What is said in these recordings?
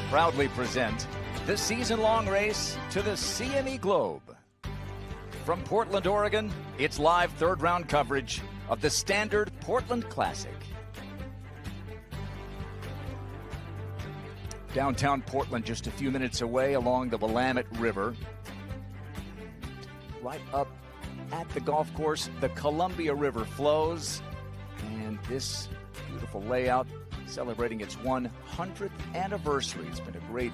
proudly present the season-long race to the CME Globe. From Portland, Oregon, it's live third-round coverage of the Standard Portland Classic. Downtown Portland, just a few minutes away along the Willamette River. Right up at the golf course, the Columbia River flows. And this beautiful layout celebrating its 100th anniversary. It's been a great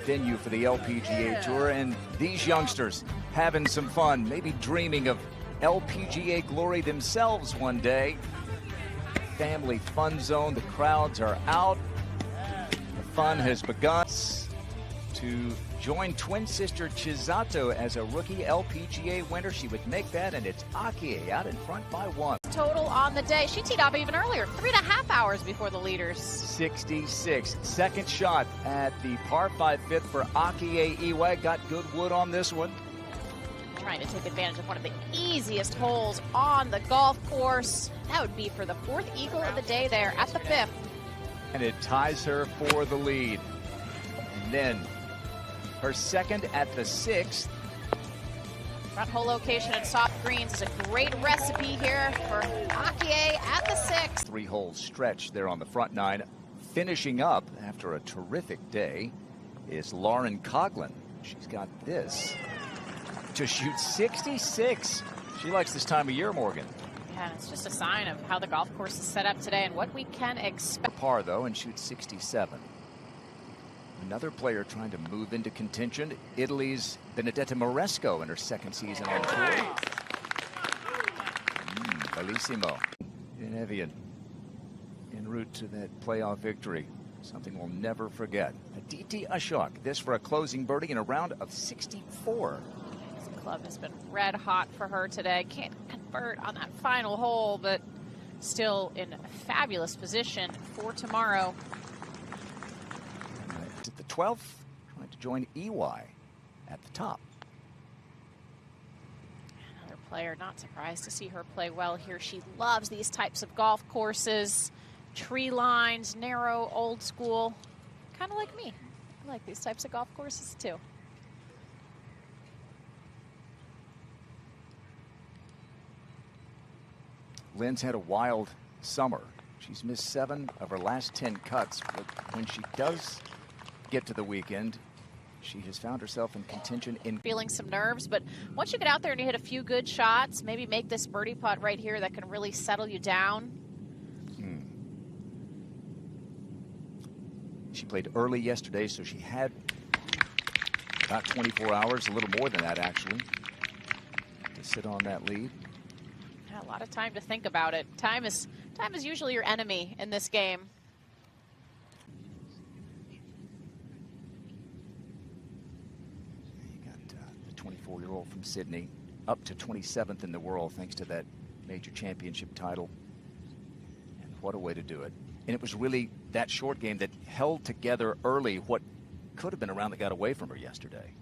venue for the LPGA Tour, and these youngsters having some fun, maybe dreaming of LPGA glory themselves one day. Family fun zone, the crowds are out. The fun has begun. To join twin sister Chisato as a rookie LPGA winner, she would make that, and it's Akie out in front by one. Total on the day. She teed off even earlier, 3.5 hours before the leaders. 66. Second shot at the par 5 fifth for Akie Iwai. Got good wood on this one. Trying to take advantage of one of the easiest holes on the golf course. That would be for the 4th eagle of the day there at the 5th. And it ties her for the lead. And then her second at the 6th. Front hole location and soft greens is a great recipe here for Akie at the 6th. 3-hole stretch there on the front 9. Finishing up after a terrific day is Lauren Coughlin. She's got this to shoot 66. She likes this time of year, Morgan. Yeah, it's just a sign of how the golf course is set up today and what we can expect. Par, though, and shoots 67. Another player trying to move into contention, Italy's Benedetta Moresco in her second season on tour. Bellissimo. In Evian, en route to that playoff victory. Something we'll never forget. Aditi Ashok, this for a closing birdie in a round of 64. The club has been red hot for her today. Can't convert on that final hole, but still in a fabulous position for tomorrow. At the 12th, trying to join Iwai at the top. Another player, not surprised to see her play well here. She loves these types of golf courses, tree lines, narrow, old school, kind of like me. I like these types of golf courses too. Lynn's had a wild summer. She's missed 7 of her last 10 cuts, but when she does get to the weekend, she has found herself in contention. Feeling some nerves, but once you get out there and you hit a few good shots, maybe make this birdie putt right here that can really settle you down. She played early yesterday, so she had about 24 hours, a little more than that actually, to sit on that lead. Yeah, a lot of time to think about it. Time is usually your enemy in this game. The 24-year-old from Sydney up to 27th in the world thanks to that major championship title. And what a way to do it. And it was really that short game that held together early what could have been a round that got away from her yesterday.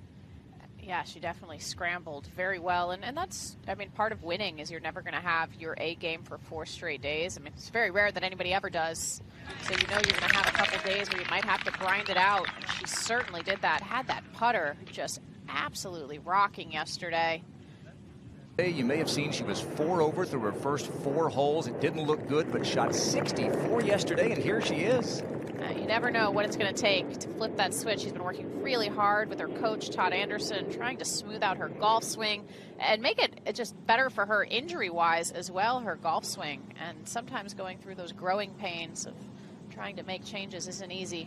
Yeah, she definitely scrambled very well. And that's, I mean, part of winning is you're never going to have your A game for 4 straight days. I mean, it's very rare that anybody ever does. So you know you're going to have a couple days where you might have to grind it out. And she certainly did that. Had that putter just absolutely rocking yesterday. You may have seen she was 4 over through her first 4 holes. It didn't look good, but shot 64 yesterday, and here she is. You never know what it's going to take to flip that switch. She's been working really hard with her coach, Todd Anderson, trying to smooth out her golf swing and make it just better for her injury-wise as well, her golf swing. And sometimes going through those growing pains of trying to make changes isn't easy.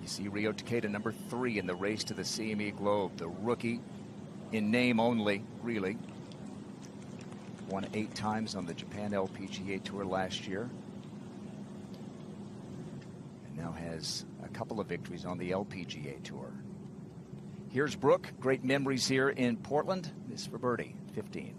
You see Rio Takeda, number 3 in the race to the CME Globe, the rookie in name only, really. Won 8 times on the Japan LPGA Tour last year. And now has a couple of victories on the LPGA Tour. Here's Brooke. Great memories here in Portland. This for birdie, 15.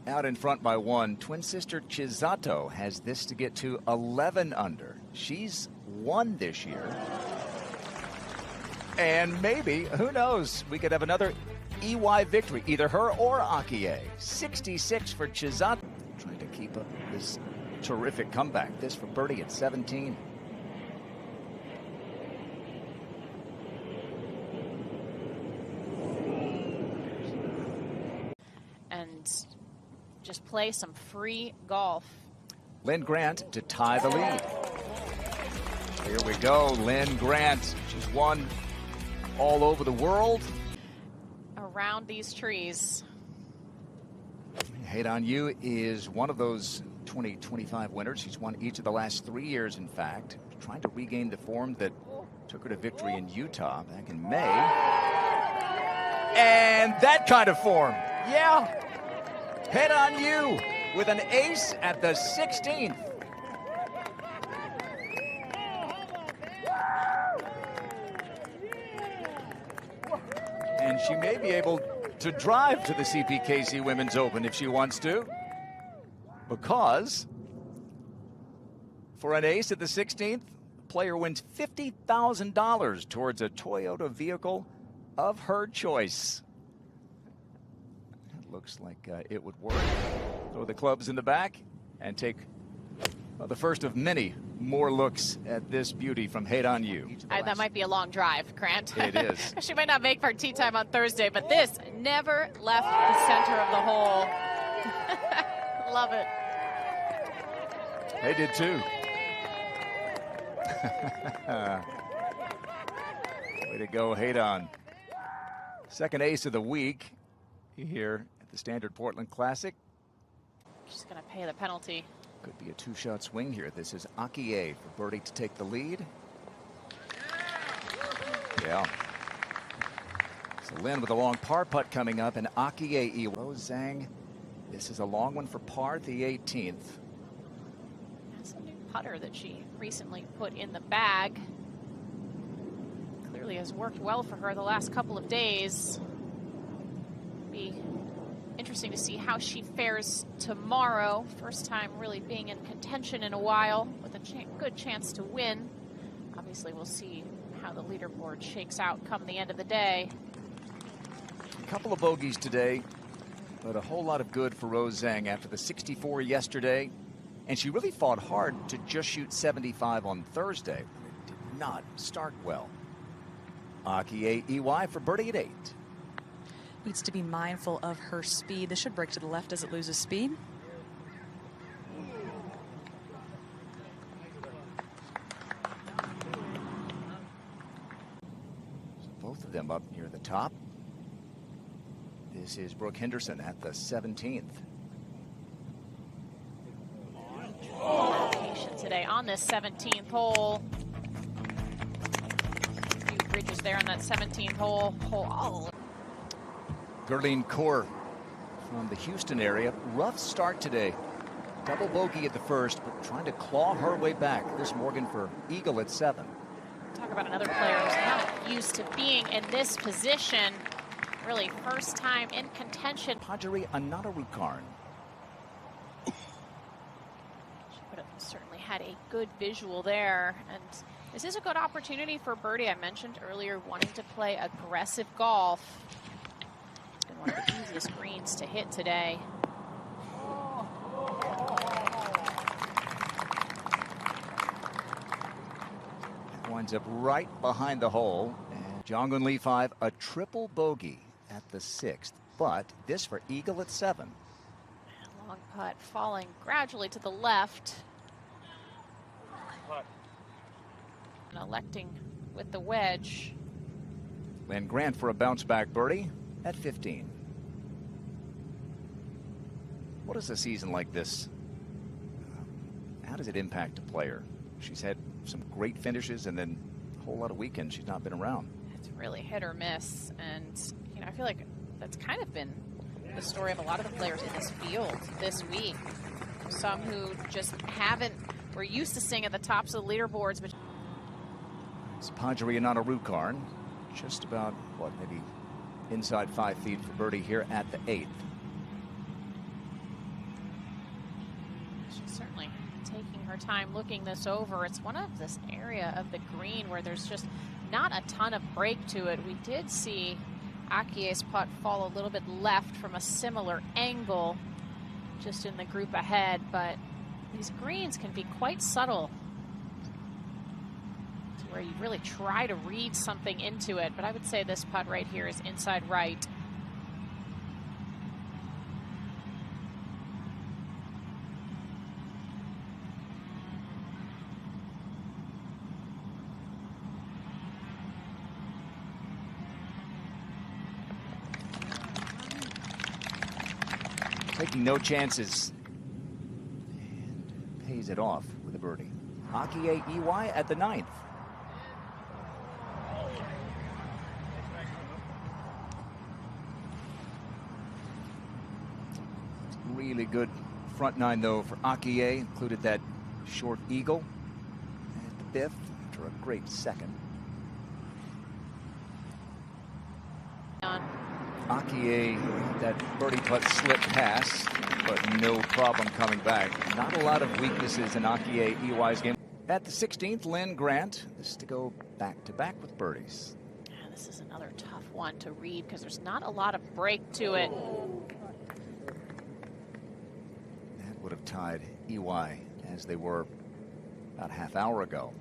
Out in front by 1. Twin sister Chisato has this to get to 11 under. She's won this year. And maybe, who knows, we could have another Iwai victory, either her or Akie. 66 for Chizat. Trying to keep up this terrific comeback. This for birdie at 17. And just play some free golf. Lynn Grant to tie the lead. Here we go, Lynn Grant. She's won all over the world. Around these trees. Hate on You is one of those 2025 winners. She's won each of the last 3 years, in fact. Trying to regain the form that took her to victory in Utah back in May. And that kind of form. Yeah. Hate on You with an ace at the 16th. And she may be able to drive to the CPKC Women's Open if she wants to, because for an ace at the 16th, the player wins $50,000 towards a Toyota vehicle of her choice. It looks like it would work. Throw the clubs in the back and take the first of many more looks at this beauty from Hate on You. That might be a long drive, Grant. It is. She might not make for tee time on Thursday, but this never left the center of the hole. Love it. They did too. Way to go, Hate on. Second ace of the week here at the Standard Portland Classic. She's going to pay the penalty. Could be a two-shot swing here. This is Akie for birdie to take the lead. Yeah. So Lynn with a long par putt coming up, and Akie Iwai. Zhang, this is a long one for par at the 18th. That's a new putter that she recently put in the bag. Clearly has worked well for her the last couple of days. Be interesting to see how she fares tomorrow. First time really being in contention in a while, with a good chance to win. Obviously, we'll see how the leaderboard shakes out come the end of the day. A couple of bogeys today, but a whole lot of good for Rose Zhang after the 64 yesterday. And she really fought hard to just shoot 75 on Thursday. It did not start well. Akie Iwai for birdie at 8. Needs to be mindful of her speed. This should break to the left as it loses speed. So both of them up near the top. This is Brooke Henderson at the 17th. Application today on this 17th hole. A few bridges there on that 17th hole. Gerline Kaur from the Houston area. Rough start today. Double bogey at the first, but trying to claw her way back. This Morgan for eagle at 7. Talk about another player who's not used to being in this position. Really first time in contention. Pajari Ananarukarn. She would have certainly had a good visual there. And this is a good opportunity for birdie. I mentioned earlier wanting to play aggressive golf. One of the easiest greens to hit today. Winds up right behind the hole. And Jongwon Lee 5, a triple bogey at the 6th. But this for eagle at 7. Long putt falling gradually to the left. And electing with the wedge. Lynn Grant for a bounce back birdie at 15. What is a season like this? How does it impact a player? She's had some great finishes and then a whole lot of weekends she's not been around. It's really hit or miss. And, you know, I feel like that's kind of been the story of a lot of the players in this field this week. Some who just were used to sitting at the tops of the leaderboards. But it's Pajari Ananarukarn, just about, maybe inside 5 feet for birdie here at the 8th. She's certainly taking her time looking this over. It's one of this area of the green where there's just not a ton of break to it. We did see Akie's putt fall a little bit left from a similar angle just in the group ahead, but these greens can be quite subtle to where you really try to read something into it, but I would say this putt right here is inside right. Taking no chances and pays it off with a birdie. Akie Iwai at the 9th. Really good front nine though for Akie. Included that short eagle at the 5th after a great second. Akie, that birdie putt slipped past, but no problem coming back. Not a lot of weaknesses in Akie Iwai's game. At the 16th, Lynn Grant. This to go back-to-back with birdies. Yeah, this is another tough one to read because there's not a lot of break to it. That would have tied Iwai as they were about a half hour ago.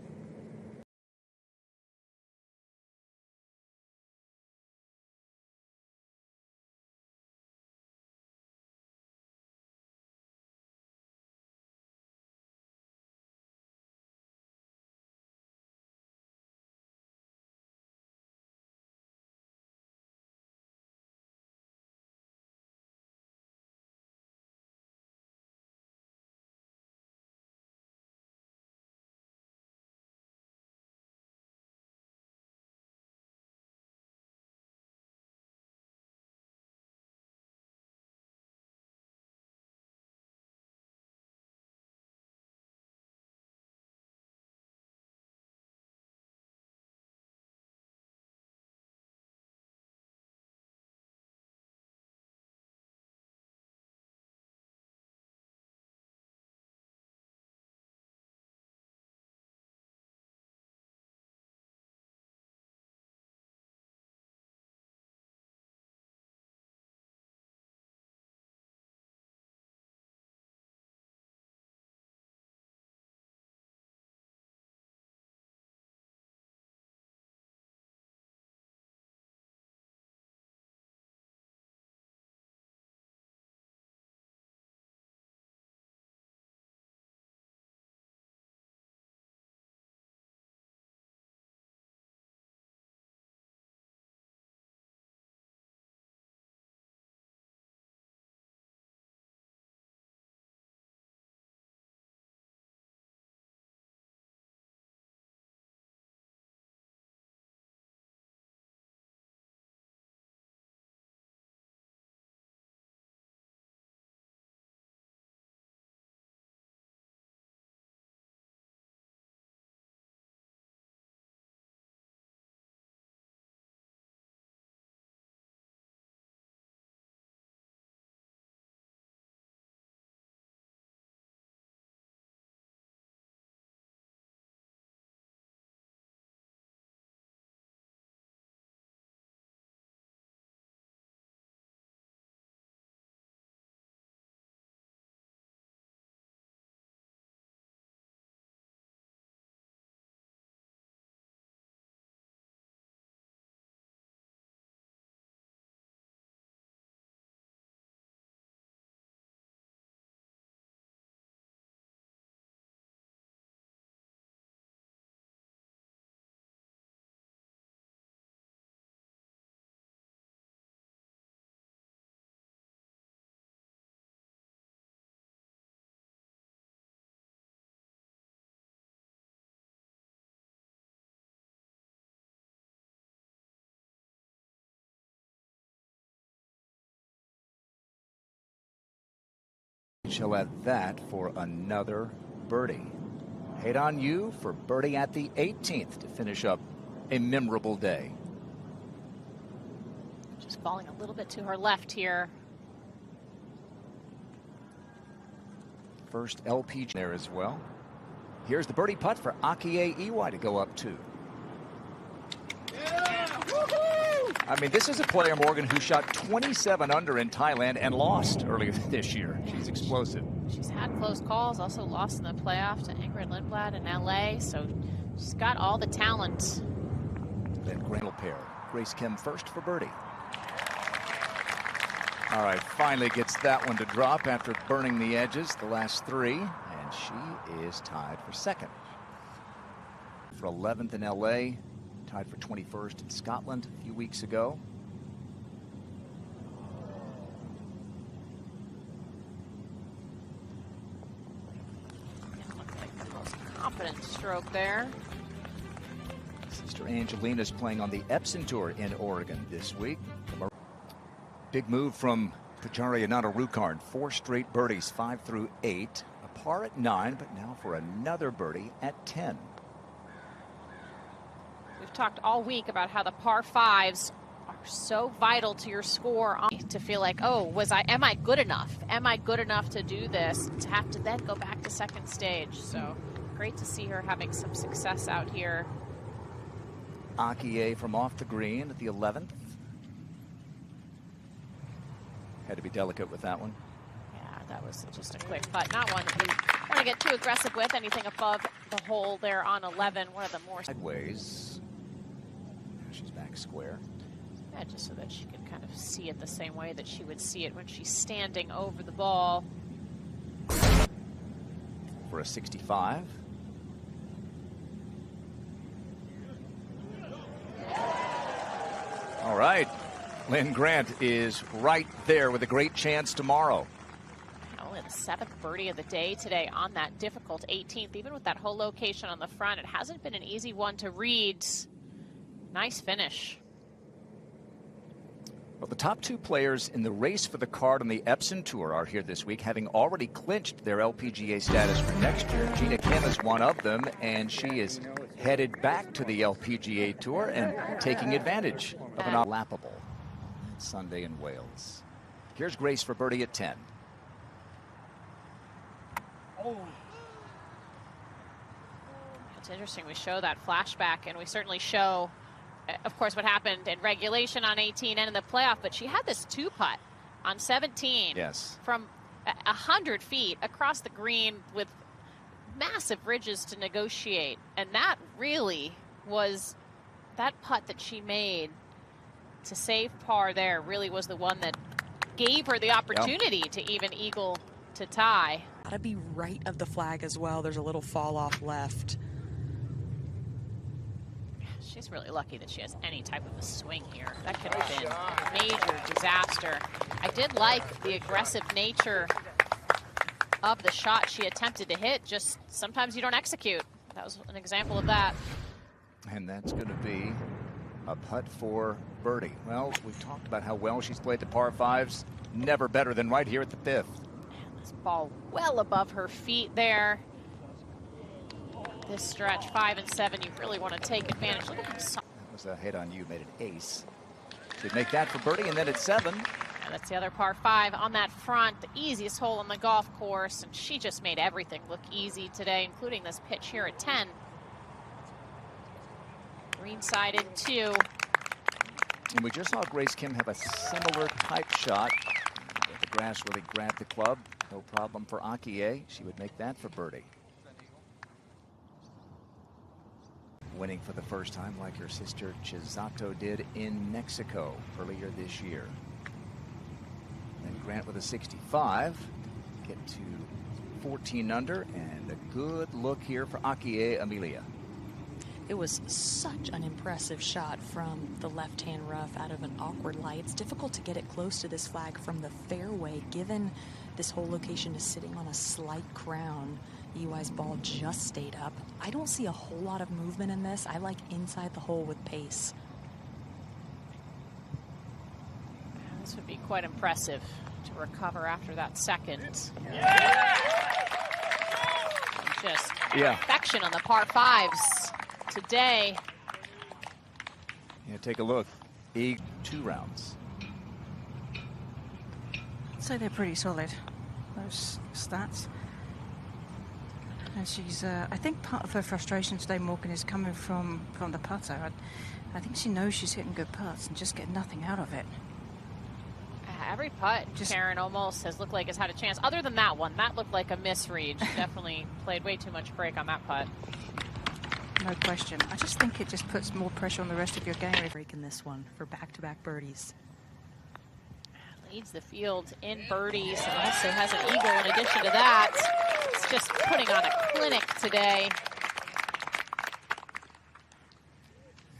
Show at that for another birdie. Hate on you for birdie at the 18th to finish up a memorable day. Just falling a little bit to her left here. First LPGA there as well. Here's the birdie putt for Akie Iwai to go up 2. I mean, this is a player, Morgan, who shot 27 under in Thailand and lost earlier this year. She's explosive. She's had close calls, also lost in the playoff to Ingrid Lindblad in LA, so she's got all the talent. Then Grant pair. Grace Kim first for birdie. All right, finally gets that one to drop after burning the edges the last three, and she is tied for second. For 11th in LA, tied for 21st in Scotland a few weeks ago. Looks like the most confident stroke there. Sister Angelina's playing on the Epson Tour in Oregon this week. Big move from Pujaria Nanarukkarn. 4 straight birdies, 5 through 8. A par at 9, but now for another birdie at 10. We've talked all week about how the par 5s are so vital to your score, to feel like, oh, am I good enough? Am I good enough to do this? To have to then go back to second stage. So great to see her having some success out here. Akie from off the green at the 11th. Had to be delicate with that one. Yeah, that was just a quick putt. Not one that you want to get too aggressive with. Anything above the hole there on 11. One of the more sideways. She's back square. Yeah, just so that she can kind of see it the same way that she would see it when she's standing over the ball. For a 65. All right. Lynn Grant is right there with a great chance tomorrow. Only the 7th birdie of the day today on that difficult 18th. Even with that whole location on the front, it hasn't been an easy one to read. Nice finish. Well, the top 2 players in the race for the card on the Epson Tour are here this week, having already clinched their LPGA status for next year. Gina Kim is one of them, and she is headed back to the LPGA Tour and taking advantage of an unlappable Sunday in Wales. Here's Grace for birdie at 10. It's interesting we show that flashback, and we certainly show, of course, what happened in regulation on 18 and in the playoff, but she had this 2-putt on 17 from 100 feet across the green with massive ridges to negotiate, and that really was that putt that she made to save par there really was the one that gave her the opportunity to even eagle to tie. Gotta be right of the flag as well. There's a little fall off left. She's really lucky that she has any type of a swing here. That could have been a major disaster. I did like the aggressive nature of the shot she attempted to hit. Just sometimes you don't execute. That was an example of that. And that's going to be a putt for birdie. Well, we've talked about how well she's played the par 5s. Never better than right here at the 5th. And this ball well above her feet there. This stretch, 5 and 7, you really want to take advantage. Look at this. That was a hit on you, made an ace. She'd make that for birdie, and then at 7. And that's the other par 5 on that front, the easiest hole on the golf course, and she just made everything look easy today, including this pitch here at 10. Greenside in 2. And we just saw Grace Kim have a similar type shot. The grass really grabbed the club. No problem for Akie. She would make that for birdie. Winning for the first time like her sister Chisato did in Mexico earlier this year. Then Grant with a 65. Get to 14 under, and a good look here for Akie Emilia. It was such an impressive shot from the left-hand rough out of an awkward lie. It's difficult to get it close to this flag from the fairway, given this whole location is sitting on a slight crown. Iwai's ball just stayed up. I don't see a whole lot of movement in this. I like inside the hole with pace. This would be quite impressive to recover after that second. Just perfection on the par 5s today. Yeah, take a look. 2 rounds. I'd say they're pretty solid, those stats. And she's, I think part of her frustration today, Morgan, is coming from the putter. I think she knows she's hitting good putts and just getting nothing out of it. Every putt, Karen almost has looked like has had a chance. Other than that one, that looked like a misread. She definitely played way too much break on that putt. No question. I just think it just puts more pressure on the rest of your game. Breaking this one for back-to-back birdies. Leads the field in birdies and also has an eagle in addition to that. It's just putting on a clinic today.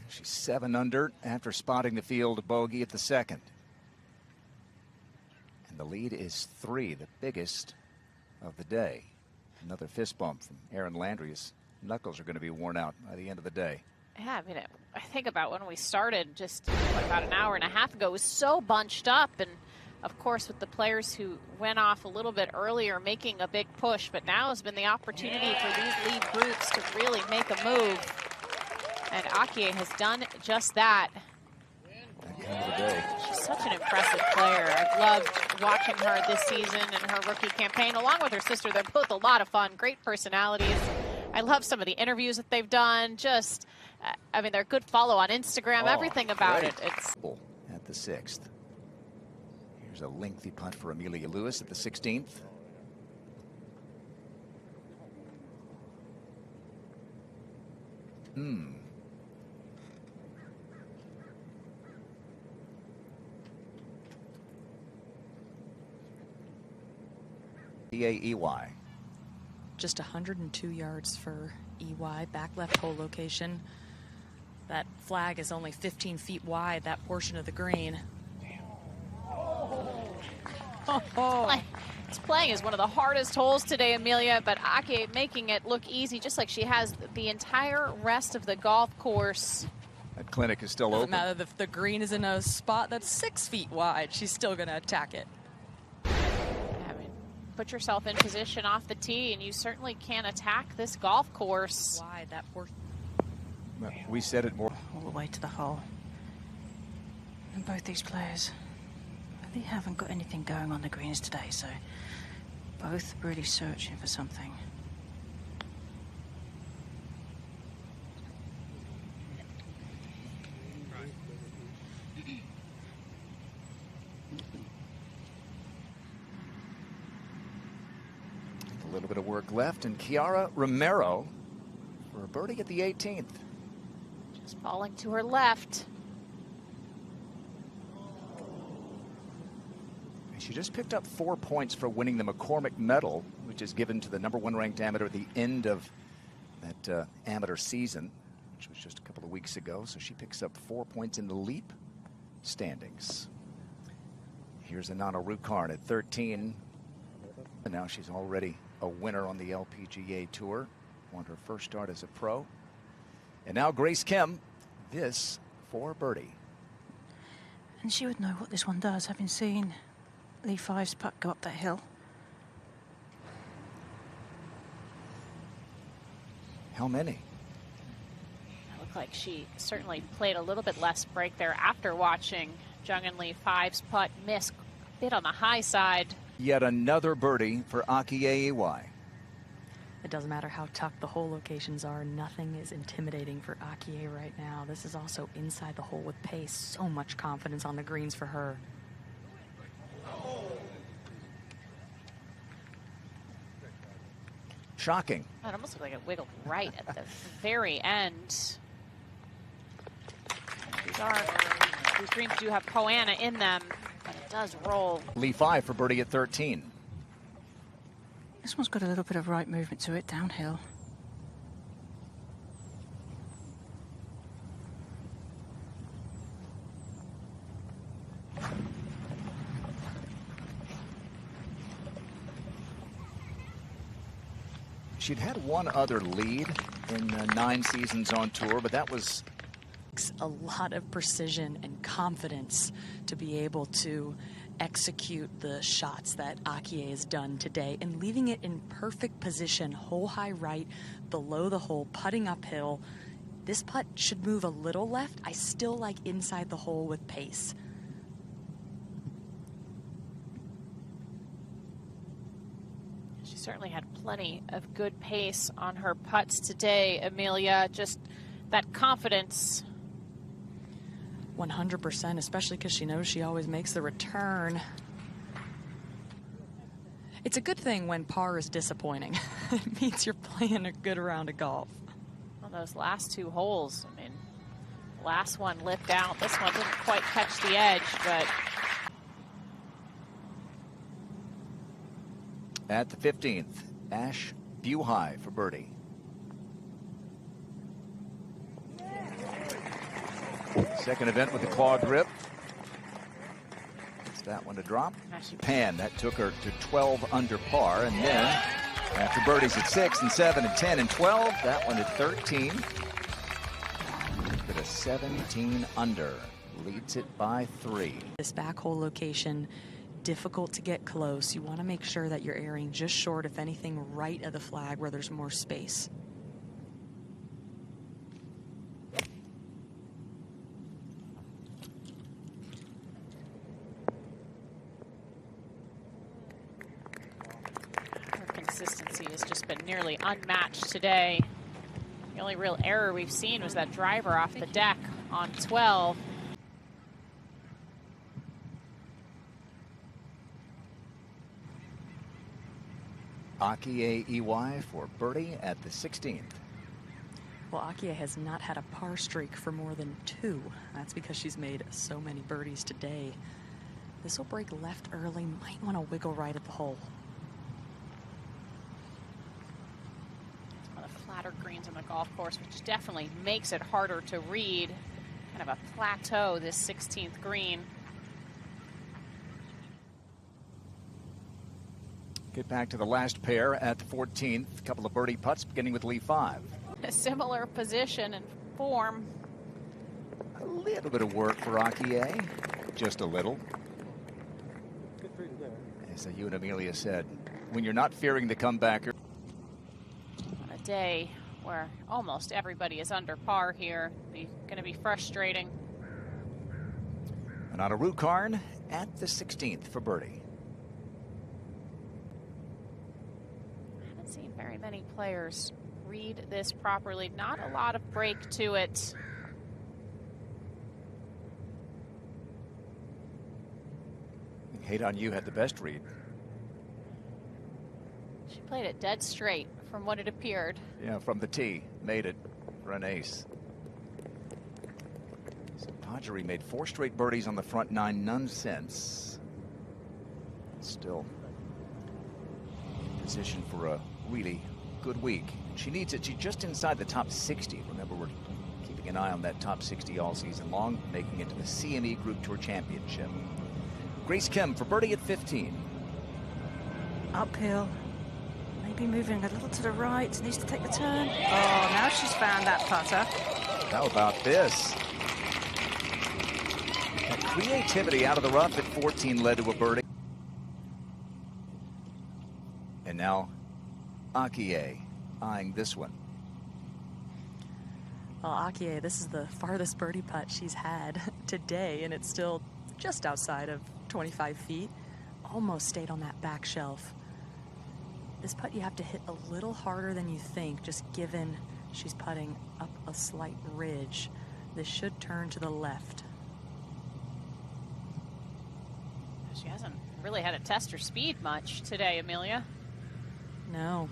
She's 7 under after spotting the field bogey at the second. And the lead is 3, the biggest of the day. Another fist bump from Aaron Landry's knuckles are going to be worn out by the end of the day. Yeah, I mean, I think about when we started just about an hour and a half ago, it was so bunched up. And of course, with the players who went off a little bit earlier, making a big push, but now has been the opportunity for these lead groups to really make a move. And Akie has done just that. She's such an impressive player. I've loved watching her this season and her rookie campaign, along with her sister. They're both a lot of fun, great personalities. I love some of the interviews that they've done. Just, I mean, they're a good follow on Instagram, everything about it. It's at the 6th. Here's a lengthy putt for Amelia Lewis at the 16th. Akie Iwai. Just 102 yards for Iwai, back left hole location. That flag is only 15 feet wide, that portion of the green. It's playing as one of the hardest holes today, Amelia, but Akie making it look easy, just like she has the entire rest of the golf course. That clinic is still open. Doesn't matter if the green is in a spot that's 6 feet wide, she's still going to attack it. Put yourself in position off the tee, and you certainly can attack this golf course. Wide, that portion. We said it more. All the way to the hole. And both these players, they haven't got anything going on the greens today, so both really searching for something. A little bit of work left, and Kiara Romero for a birdie at the 18th. Just falling to her left. She just picked up 4 points for winning the McCormick Medal, which is given to the #1 ranked amateur at the end of that amateur season, which was just a couple of weeks ago. So she picks up 4 points in the leap standings. Here's Anana Rukarn at 13. And now she's already a winner on the LPGA Tour. Won her first start as a pro. And now Grace Kim, this for birdie. And she would know what this one does, having seen Lee 5's putt go up that hill. How many? It looked like she certainly played a little bit less break there after watching Jung-In Lee 5's putt miss a bit on the high side. Yet another birdie for Akie Iwai. It doesn't matter how tucked the hole locations are, nothing is intimidating for Akie right now. This is also inside the hole with pace. So much confidence on the greens for her. Shocking. It almost looked like it wiggled right at the very end. These greens do have Poana in them, but it does roll. Lee 5 for birdie at 13. This one's got a little bit of right movement to it, downhill. She'd had one other lead in 9 seasons on tour, but that was a lot of precision and confidence to be able to execute the shots that Akie has done today and leaving it in perfect position, hole high right, below the hole, putting uphill. This putt should move a little left. I still like inside the hole with pace. She certainly had plenty of good pace on her putts today, Amelia. Just that confidence. 100%, especially because she knows she always makes the return. It's a good thing when par is disappointing. It means you're playing a good round of golf. On those last two holes, I mean, last one lipped out. This one didn't quite catch the edge, but... At the 15th, Ash Iwai for birdie. Second event with the claw grip. Gets that one to drop. Pan, that took her to 12 under par. And then, after birdies at 6 and 7 and 10 and 12, that one at 13. At a 17 under. Leads it by 3. This back hole location, difficult to get close. You want to make sure that you're airing just short, if anything, right of the flag where there's more space. Consistency has just been nearly unmatched today. The only real error we've seen was that driver off the deck on 12. Akie Iwai for birdie at the 16th. Well, Akie has not had a par streak for more than 2. That's because she's made so many birdies today. This will break left early. Might want to wiggle right at the hole. One of the flatter greens on the golf course, which definitely makes it harder to read. Kind of a plateau, this 16th green. Get back to the last pair at the 14th. A couple of birdie putts beginning with Lee 5. A similar position and form. A little bit of work for Akie. Just a little. Good for you there. As you and Amelia said, when you're not fearing the comebacker. On a day where almost everybody is under par here, going to be frustrating. And on a Rukarn at the 16th for birdie. Haven't seen very many players read this properly. Not a lot of break to it. Hate on You had the best read. She played it dead straight from what it appeared. Yeah, from the tee. Made it for an ace. So Padgeri made 4 straight birdies on the front 9, none since. Still in position for a really good week. She needs it. She's just inside the top 60. Remember, we're keeping an eye on that top 60 all season long, making it to the CME Group Tour Championship. Grace Kim for birdie at 15. Uphill. Maybe moving a little to the right. Needs to take the turn. Oh, now she's found that putter. How about this? That creativity out of the rough at 14 led to a birdie. And now Akie eyeing this one. Well, Akie, this is the farthest birdie putt she's had today, and it's still just outside of 25 feet. Almost stayed on that back shelf. This putt you have to hit a little harder than you think, just given she's putting up a slight ridge. This should turn to the left. She hasn't really had to test her speed much today, Amelia. No.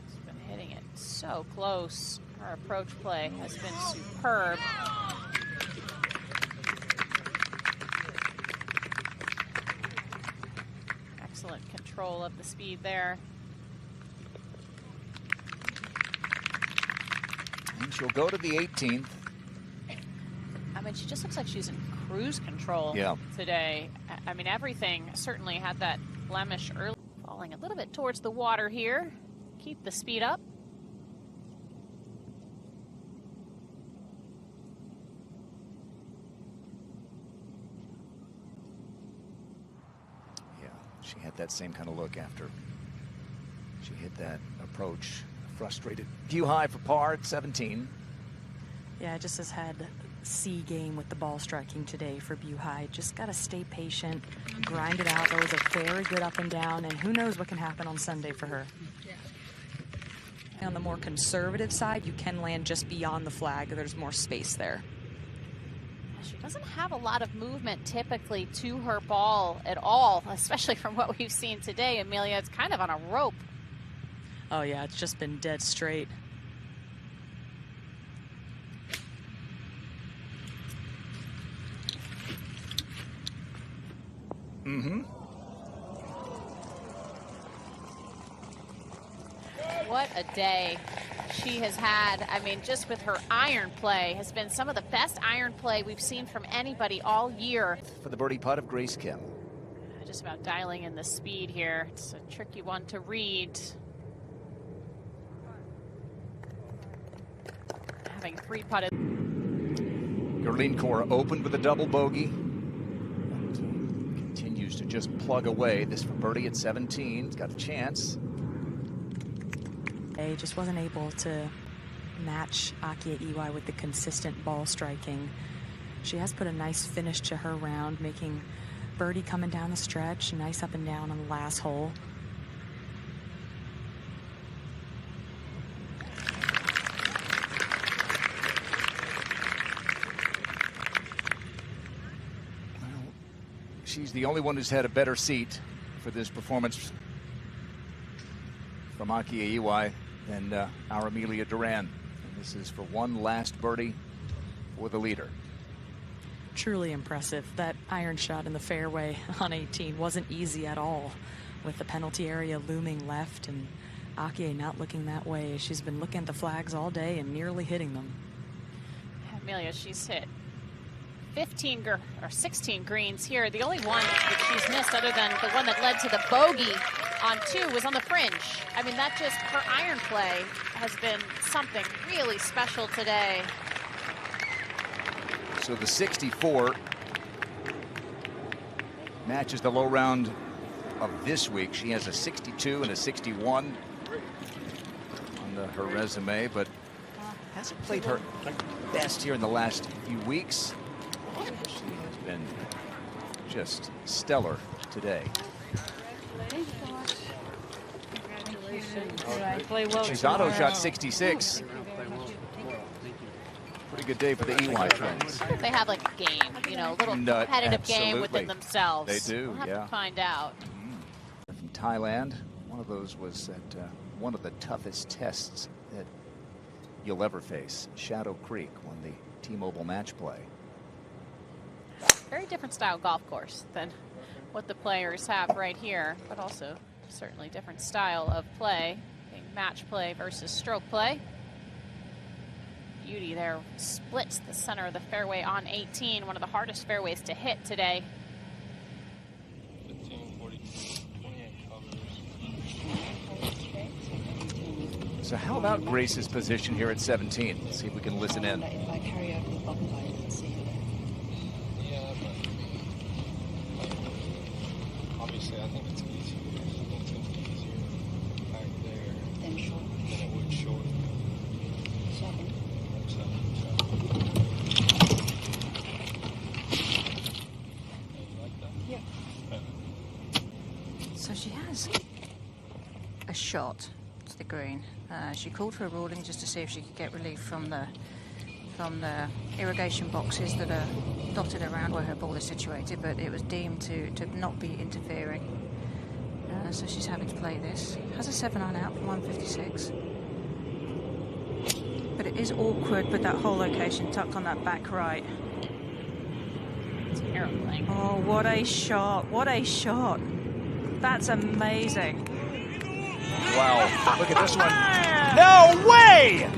She's been hitting it so close. Her approach play has been superb. Excellent control of the speed there. And she'll go to the 18th. I mean, she just looks like she's in cruise control today. I mean, everything certainly had that blemish early. Falling a little bit towards the water here. Keep the speed up. Yeah, she had that same kind of look after she hit that approach. Frustrated. Iwai for par at 17. Yeah, just has had C game with the ball striking today for Buhai. Just got to stay patient, grind it out. That was a very good up and down, and who knows what can happen on Sunday for her. On the more conservative side, you can land just beyond the flag. There's more space there. She doesn't have a lot of movement typically to her ball at all, especially from what we've seen today, Amelia. It's kind of on a rope. Oh, yeah, it's just been dead straight. Mm-hmm. What a day she has had. I mean, just with her iron play has been some of the best iron play we've seen from anybody all year. For the birdie putt of Grace Kim. Just about dialing in the speed here. It's a tricky one to read. Having three putted. Gerline Kaur opened with a double bogey. Continues to just plug away. This for birdie at 17. He's got a chance. He just wasn't able to match Akie Iwai with the consistent ball striking. She has put a nice finish to her round, making birdie coming down the stretch, nice up and down on the last hole. Well, she's the only one who's had a better seat for this performance from Akie Iwai than our Amelia Duran. And this is for one last birdie for the leader. Truly impressive. That iron shot in the fairway on 18 wasn't easy at all, with the penalty area looming left and Akie not looking that way. She's been looking at the flags all day and nearly hitting them. Amelia, she's hit 16 greens here. The only one that she's missed, other than the one that led to the bogey on 2, was on the fringe. I mean, that just, her iron play has been something really special today. So the 64 matches the low round of this week. She has a 62 and a 61 on her resume, but hasn't played her best here in the last few weeks. She has been just stellar today. She's auto shot 66. Pretty good day for the Iwai twins. They have like a game, you know, a little competitive game within themselves. They do, we'll have to find out. From Thailand, one of those was at one of the toughest tests that you'll ever face. Shadow Creek won the T-Mobile match play. Very different style golf course than what the players have right here, but also certainly different style of play, being match play versus stroke play. Beauty there splits the center of the fairway on 18, one of the hardest fairways to hit today. 15, 40, 28 covers. So how about Grace's position here at 17? Let's see if we can listen in. Yeah, but obviously I think it's easier. I think it's going to be easier back there than it would short. So she has a shot to the green. She called for a ruling just to see if she could get relief from the irrigation boxes that are dotted around where her ball is situated, but it was deemed to not be interfering. So she's having to play this. Has a 7-iron out from 156. But it is awkward with that whole location tucked on that back right. Terrifying. Oh, what a shot. What a shot. That's amazing. Wow, look at this one. No way!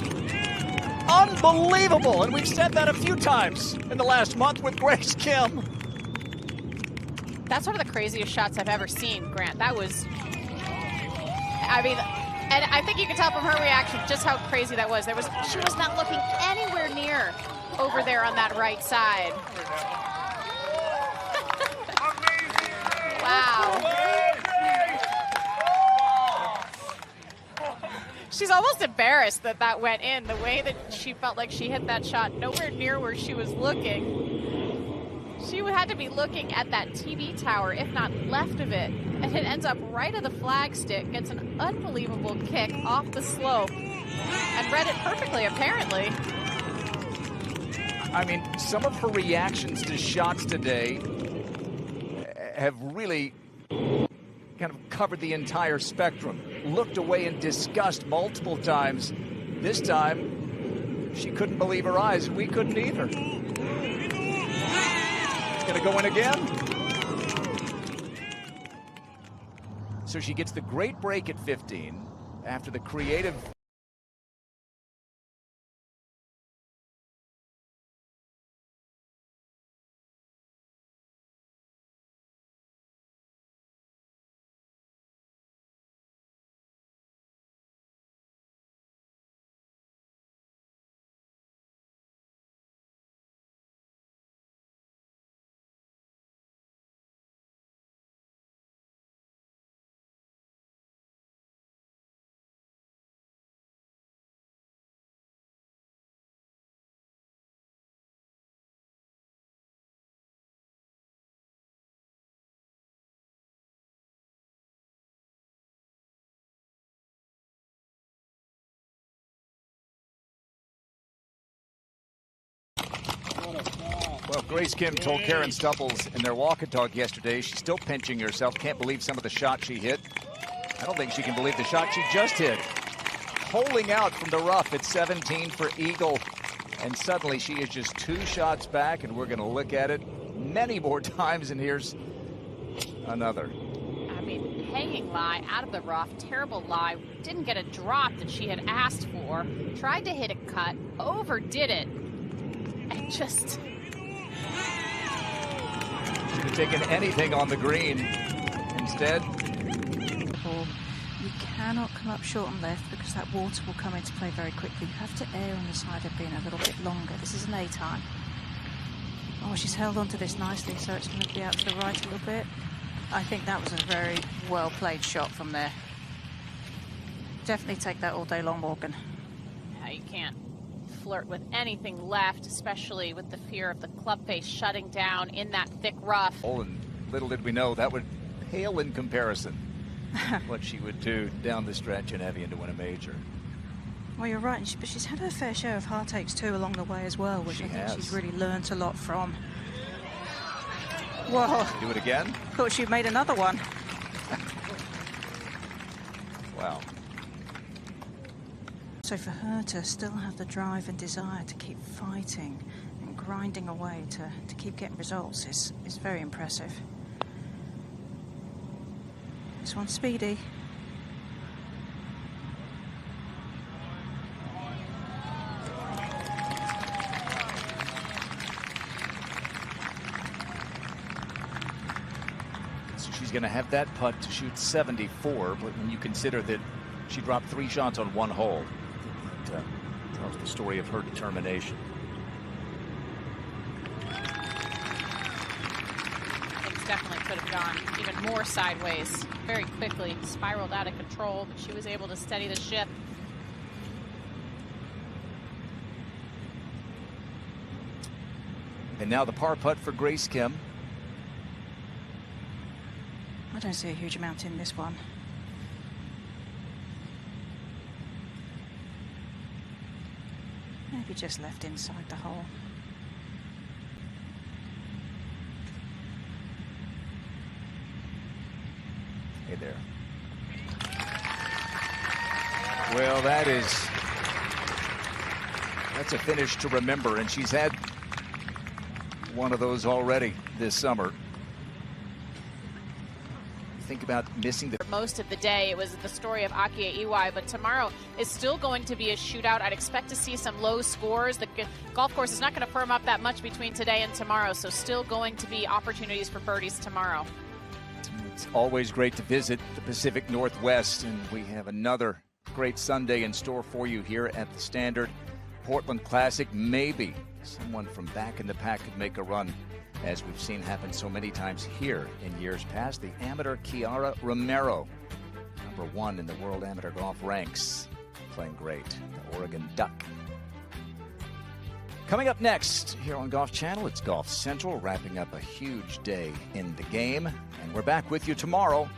Unbelievable, and we've said that a few times in the last month with Grace Kim. That's one of the craziest shots I've ever seen, Grant. That was, I mean, and I think you can tell from her reaction just how crazy that was. She was not looking anywhere near over there on that right side. Wow. She's almost embarrassed that that went in, the way that she she felt like she hit that shot nowhere near where she was looking. She had to be looking at that TV tower, if not left of it, and it ends up right of the flag stick, gets an unbelievable kick off the slope, and read it perfectly, apparently. I mean, some of her reactions to shots today have really kind of covered the entire spectrum. Looked away in disgust multiple times. This time, she couldn't believe her eyes. We couldn't either. Gonna go in again. So she gets the great break at 15 after the creative. Well, Grace Kim told Karen Stupples in their walk and talk yesterday she's still pinching herself. Can't believe some of the shots she hit. I don't think she can believe the shot she just hit. Holding out from the rough at 17 for eagle. And suddenly she is just 2 shots back, and we're going to look at it many more times, and here's another. I mean, hanging lie out of the rough, terrible lie. Didn't get a drop that she had asked for. Tried to hit a cut, overdid it. And just... Should have taken anything on the green. Instead... You cannot come up short and left because that water will come into play very quickly. You have to err on the side of being a little bit longer. This is an A time. Oh, she's held on to this nicely, so it's going to be out to the right a little bit. I think that was a very well played shot from there. Definitely take that all day long, Morgan. Yeah, you can't flirt with anything left, especially with the fear of the club face shutting down in that thick rough. Oh, and little did we know that would pale in comparison what she would do down the stretch and Evian to win a major. Well, you're right, but she's had her fair share of heartaches too along the way as well, which I think she's really learnt a lot from. Whoa. Do it again? Thought she'd made another one. Wow. So for her to still have the drive and desire to keep fighting and grinding away to keep getting results is very impressive. This one's speedy. So she's going to have that putt to shoot 74, but when you consider that she dropped 3 shots on 1 hole, it tells the story of her determination. Definitely could have gone even more sideways very quickly, spiraled out of control, but she was able to steady the ship. And now the par putt for Grace Kim. I don't see a huge amount in this one. Maybe just left inside the hole. Hey there. Well, that's a finish to remember, and she's had one of those already this summer. Think about missing the... Most of the day, it was the story of Akie Iwai, but tomorrow is still going to be a shootout. I'd expect to see some low scores. The golf course is not going to firm up that much between today and tomorrow, so still going to be opportunities for birdies tomorrow. It's always great to visit the Pacific Northwest, and we have another great Sunday in store for you here at the Standard Portland Classic. Maybe someone from back in the pack could make a run, as we've seen happen so many times here in years past. The amateur Kiara Romero, #1 in the World Amateur Golf ranks, playing great. The Oregon Duck. Coming up next here on Golf Channel, it's Golf Central, wrapping up a huge day in the game. And we're back with you tomorrow,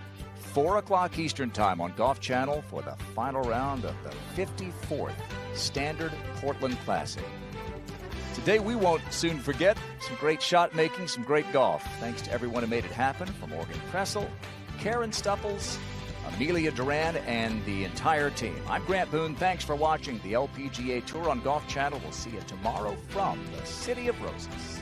4 o'clock Eastern Time on Golf Channel for the final round of the 54th Standard Portland Classic. Today we won't soon forget some great shot making, some great golf. Thanks to everyone who made it happen, from Morgan Pressel, Karen Stupples, Amelia Duran, and the entire team. I'm Grant Boone. Thanks for watching the LPGA Tour on Golf Channel. We'll see you tomorrow from the City of Roses.